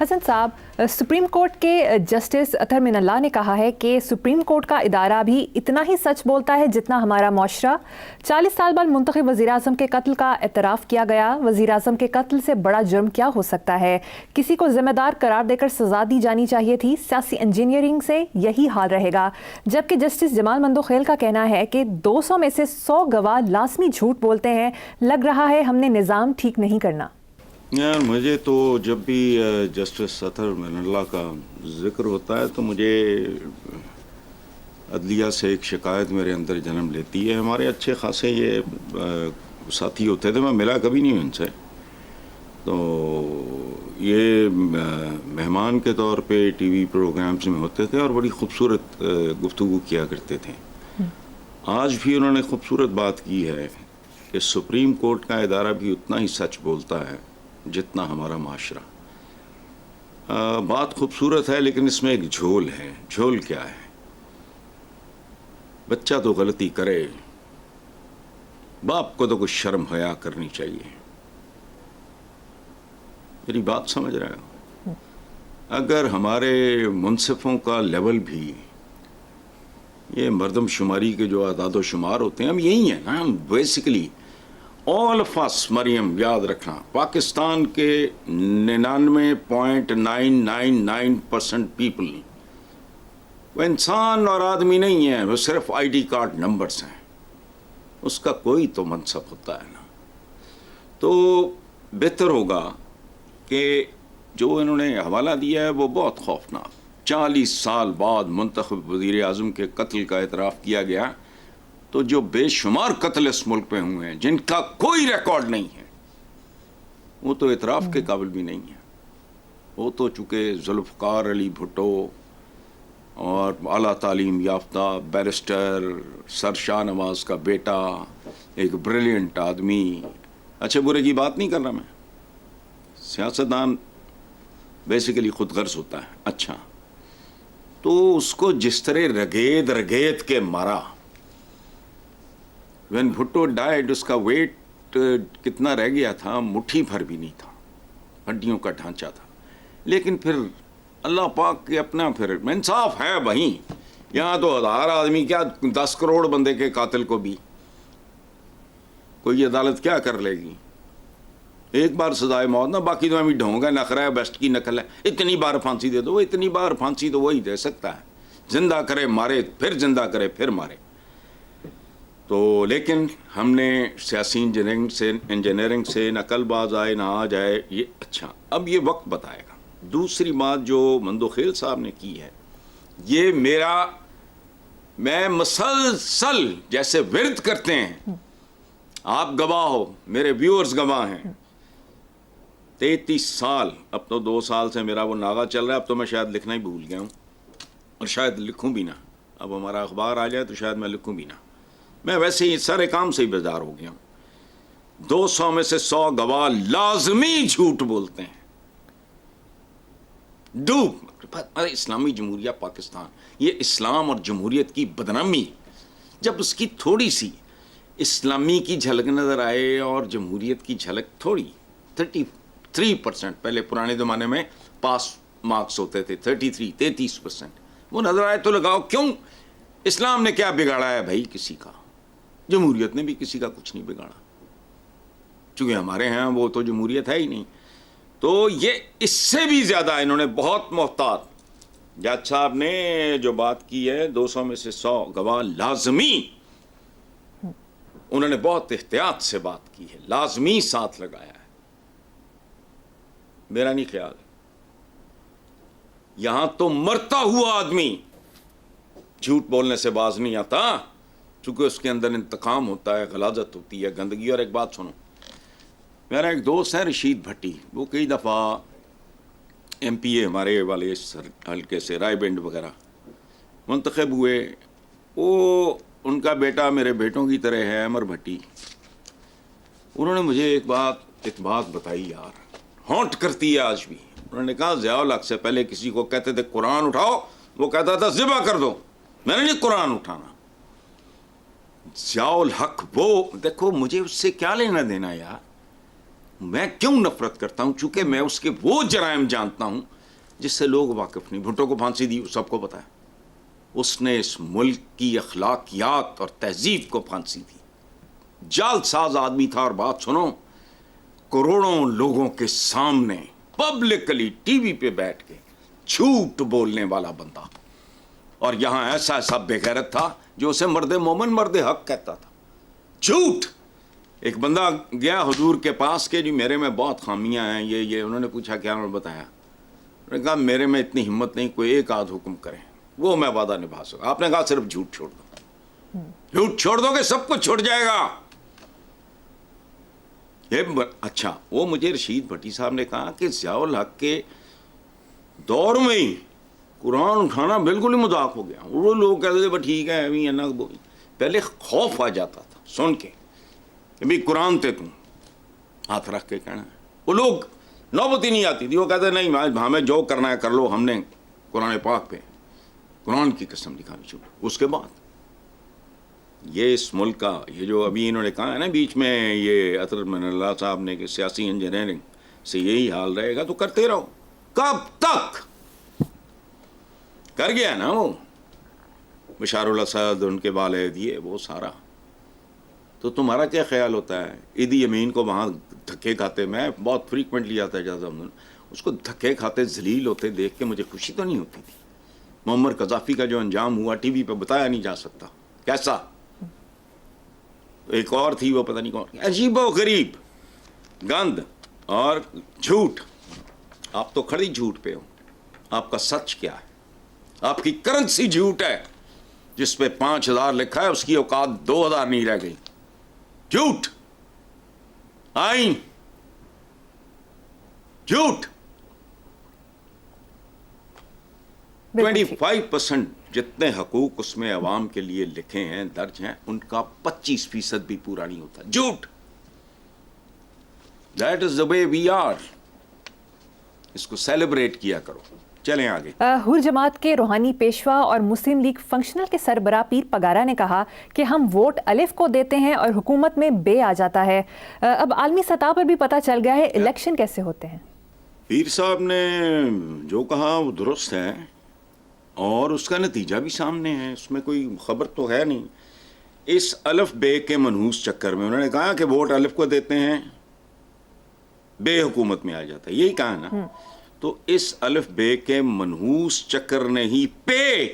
حسن صاحب، supreme court کے justice اطہر من اللہ نے کہا ہے کہ سپریم کورٹ کا ادارہ بھی اتنا ہی سچ بولتا ہے جتنا ہمارا معاشرہ۔ 40 سال بعد منتخب وزیراعظم کے قتل کا اعتراف کیا گیا۔ وزیراعظم کے قتل سے بڑا جرم کیا ہو سکتا ہے؟ کسی کو ذمہ دار قرار دے کر سزا دی جانی چاہیے تھی۔ سیاسی انجینئرنگ سے یہی حال رہے گا۔ جبکہ جسٹس جمال مندوخیل کا کہنا ہے کہ 200 میں سے 100 گواہ لازمی جھوٹ بولتے ہیں۔ لگ رہا ہے ہم نے نظام ٹھیک نہیں کرنا۔ یار مجھے تو جب بھی جسٹس اطہر من اللہ کا ذکر ہوتا ہے تو مجھے عدلیہ سے ایک شکایت میرے اندر جنم لیتی ہے۔ ہمارے اچھے خاصے یہ ساتھی ہوتے تھے، میں ملا کبھی نہیں ان سے، تو یہ مہمان کے طور پہ ٹی وی پروگرامز میں ہوتے تھے اور بڑی خوبصورت گفتگو کیا کرتے تھے۔ آج بھی انہوں نے خوبصورت بات کی ہے کہ سپریم کورٹ کا ادارہ بھی اتنا ہی سچ بولتا ہے جتنا ہمارا معاشرہ۔ بات خوبصورت ہے لیکن اس میں ایک جھول ہے۔ جھول کیا ہے؟ بچہ تو غلطی کرے، باپ کو تو کچھ شرم حیا کرنی چاہیے۔ میری بات سمجھ رہے ہو؟ اگر ہمارے منصفوں کا لیول بھی، یہ مردم شماری کے جو اعداد و شمار ہوتے ہیں، ہم یہی ہیں نا، ہم بیسیکلی all of us، مریم یاد رکھنا، پاکستان کے 99.999% پیپل وہ انسان اور آدمی نہیں ہیں، وہ صرف آئی ڈی کارڈ نمبرز ہیں۔ اس کا کوئی تو منصب ہوتا ہے نا۔ تو بہتر ہوگا کہ جو انہوں نے حوالہ دیا ہے وہ بہت خوفناک۔ 40 سال بعد منتخب وزیر اعظم کے قتل کا اعتراف کیا گیا، تو جو بے شمار قتل اس ملک پہ ہوئے ہیں جن کا کوئی ریکارڈ نہیں ہے، وہ تو اعتراف کے قابل بھی نہیں ہے۔ وہ تو چونکہ ذوالفقار علی بھٹو اور اعلیٰ تعلیم یافتہ بیرسٹر سر شاہ نواز کا بیٹا، ایک بریلینٹ آدمی، اچھے برے کی بات نہیں کر رہا میں، سیاستدان بیسیکلی خود غرض ہوتا ہے۔ اچھا، تو اس کو جس طرح رگید کے مارا، وین بھٹو ڈائیڈ، اس کا ویٹ کتنا رہ گیا تھا؟ مٹھی بھر بھی نہیں تھا، ہڈیوں کا ڈھانچہ تھا۔ لیکن پھر اللہ پاک کے اپنا پھر انصاف ہے وہیں، یہاں تو 1000 آدمی کیا 10 کروڑ بندے کے قاتل کو بھی کوئی عدالت کیا کر لے گی؟ ایک بار سزائے موت نہ، باقی تو ہمیں ڈھونگا نخرا ہے، بیسٹ کی نقل ہے، اتنی بار پھانسی دے دو۔ وہ اتنی بار پھانسی تو وہی دے سکتا ہے، زندہ کرے مارے، پھر زندہ کرے پھر مارے۔ تو لیکن ہم نے سیاسی انجینئرنگ سے نہ کل باز آئے نہ آج آئے، یہ اچھا اب یہ وقت بتائے گا۔ دوسری بات جو مندوخیل صاحب نے کی ہے، یہ میں مسلسل جیسے ورد کرتے ہیں، آپ گواہ ہو، میرے ویورز گواہ ہیں، 33 سال، اب تو 2 سال سے میرا وہ ناغہ چل رہا ہے، اب تو میں شاید لکھنا ہی بھول گیا ہوں، اور شاید لکھوں بھی نہ، اب ہمارا اخبار آ جائے تو شاید میں لکھوں بھی نہ، میں ویسے ہی سارے کام سے ہی بیزار ہو گیا ہوں۔ 200 میں سے 100 گواہ لازمی جھوٹ بولتے ہیں۔ اسلامی جمہوریہ پاکستان، یہ اسلام اور جمہوریت کی بدنامی، جب اس کی تھوڑی سی اسلامی کی جھلک نظر آئے اور جمہوریت کی جھلک تھوڑی 33%، پہلے پرانے زمانے میں پاس مارکس ہوتے تھے 33% وہ نظر آئے تو لگاؤ کیوں؟ اسلام نے کیا بگاڑا ہے بھائی کسی کا؟ جمہوریت نے بھی کسی کا کچھ نہیں بگاڑا، چونکہ ہمارے ہاں وہ تو جمہوریت ہے ہی نہیں۔ تو یہ اس سے بھی زیادہ انہوں نے بہت محتاط، جج صاحب نے جو بات کی ہے 200 میں سے 100 گواہ لازمی، انہوں نے بہت احتیاط سے بات کی ہے، لازمی ساتھ لگایا ہے۔ میرا نہیں خیال، یہاں تو مرتا ہوا آدمی جھوٹ بولنے سے باز نہیں آتا، چونکہ اس کے اندر انتقام ہوتا ہے، غلاظت ہوتی ہے، گندگی۔ اور ایک بات سنو، میرا ایک دوست ہے رشید بھٹی، وہ کئی دفعہ ایم پی اے ہمارے والے حلقے سے رائے بینڈ وغیرہ منتخب ہوئے، وہ ان کا بیٹا میرے بیٹوں کی طرح ہے، امر بھٹی۔ انہوں نے مجھے ایک بات بتائی یار، ہانٹ کرتی ہے آج بھی۔ انہوں نے کہا ضیاء الحق سے پہلے کسی کو کہتے تھے قرآن اٹھاؤ، وہ کہتا تھا ذبح کر دو، میں نے نہیں قرآن اٹھانا۔ ضیاء الحق وہ دیکھو، مجھے اس سے کیا لینا دینا یار، میں کیوں نفرت کرتا ہوں؟ چونکہ میں اس کے وہ جرائم جانتا ہوں جس سے لوگ واقف نہیں. بھٹو کو پھانسی دی سب کو پتا ہے. اس نے اس ملک کی اخلاقیات اور تہذیب کو پھانسی دی. جال ساز آدمی تھا. اور بات سنو, کروڑوں لوگوں کے سامنے پبلکلی ٹی وی پہ بیٹھ کے جھوٹ بولنے والا بندہ, اور یہاں ایسا ایسا بے غیرت تھا جو اسے مرد مومن مرد حق کہتا تھا. جھوٹ. ایک بندہ گیا حضور کے پاس کہ جی میرے میں بہت خامیاں ہیں, یہ انہوں نے پوچھا کیا, انہوں نے بتایا. انہوں نے کہا میرے میں اتنی ہمت نہیں, کوئی ایک آدھ حکم کریں وہ میں وعدہ نبھا سکوں. آپ نے کہا صرف جھوٹ چھوڑ دو. جھوٹ چھوڑ دو کہ سب کچھ چھوڑ جائے گا. اچھا, وہ مجھے رشید بھٹی صاحب نے کہا کہ ضیاء الحق کے دور میں ہی قرآن اٹھانا بالکل ہی مذاق ہو گیا. وہ لوگ کہتے تھے ٹھیک ہے ابھی ہے نا, پہلے خوف آ جاتا تھا سن کے کہ بھائی قرآن تے تم ہاتھ رکھ کے کہنا ہے. وہ لوگ نوبت ہی نہیں آتی تھی, وہ کہتے نہیں ہمیں جو کرنا ہے کر لو, ہم نے قرآن پاک پہ قرآن کی قسم دکھانی چھوڑ. اس کے بعد یہ اس ملک کا یہ جو ابھی انہوں نے کہا ہے نا بیچ میں یہ عطر من اللہ صاحب نے کہ سیاسی انجینئرنگ سے یہی حال رہے گا تو کرتے رہو. کب تک؟ کر گیا نا وہ بشار الاسد, ان کے والے دیے وہ سارا. تو تمہارا کیا خیال ہوتا ہے ایدی امین کو وہاں دھکے کھاتے, میں بہت فریکوینٹلی آتا جاتا ہوں, اس کو دھکے کھاتے ذلیل ہوتے دیکھ کے مجھے خوشی تو نہیں ہوتی تھی. معمر قذافی کا جو انجام ہوا ٹی وی پہ بتایا نہیں جا سکتا کیسا. ایک اور تھی وہ پتہ نہیں کون, عجیب و غریب گند اور جھوٹ. آپ تو کھڑی جھوٹ پہ ہو. آپ کا سچ کیا ہے؟ آپ کی کرنسی جھوٹ ہے جس پہ 5000 لکھا ہے, اس کی اوقات 2000 نہیں رہ گئی. جھوٹ. آئین جھوٹ. 25% جتنے حقوق اس میں عوام کے لیے لکھے ہیں درج ہیں ان کا 25% بھی پورا نہیں ہوتا. جھوٹ. That is the way we are. اس کو سیلیبریٹ کیا کرو. چلیں آگے. حر جماعت کے روحانی پیشوا اور مسلم لیگ فنکشنل کے سربراہ پیر پگارا نے کہا کہ ہم ووٹ الف کو دیتے ہیں اور حکومت میں بے آ جاتا ہے. اب عالمی سطح پر بھی پتہ چل گیا ہے الیکشن کیسے ہوتے ہیں. پیر صاحب نے جو کہا وہ درست ہے اور اس کا نتیجہ بھی سامنے ہے, اس میں کوئی خبر تو ہے نہیں. اس الف بے کے منحوس چکر میں انہوں نے کہا کہ ووٹ الف کو دیتے ہیں بے حکومت میں آ جاتا ہے, یہی کہا نا. تو اس الف بے کے منحوس چکر نے ہی پے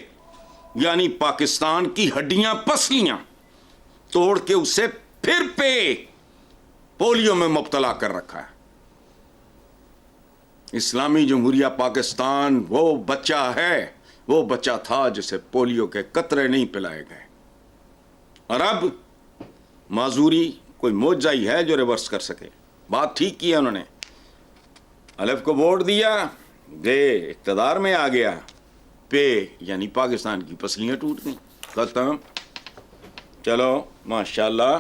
یعنی پاکستان کی ہڈیاں پسلیاں توڑ کے اسے پھر پے پولیو میں مبتلا کر رکھا ہے. اسلامی جمہوریہ پاکستان وہ بچہ ہے, وہ بچہ تھا جسے پولیو کے قطرے نہیں پلائے گئے, اور اب معذوری کوئی معجزہ ہی ہے جو ریورس کر سکے. بات ٹھیک کی ہے انہوں نے, الف کو ووٹ دیا, دے اقتدار میں آ گیا, پے یعنی پاکستان کی پسلیاں ٹوٹ گئیں. ختم. چلو ماشاءاللہ,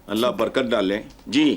اللہ برکت ڈالے. جی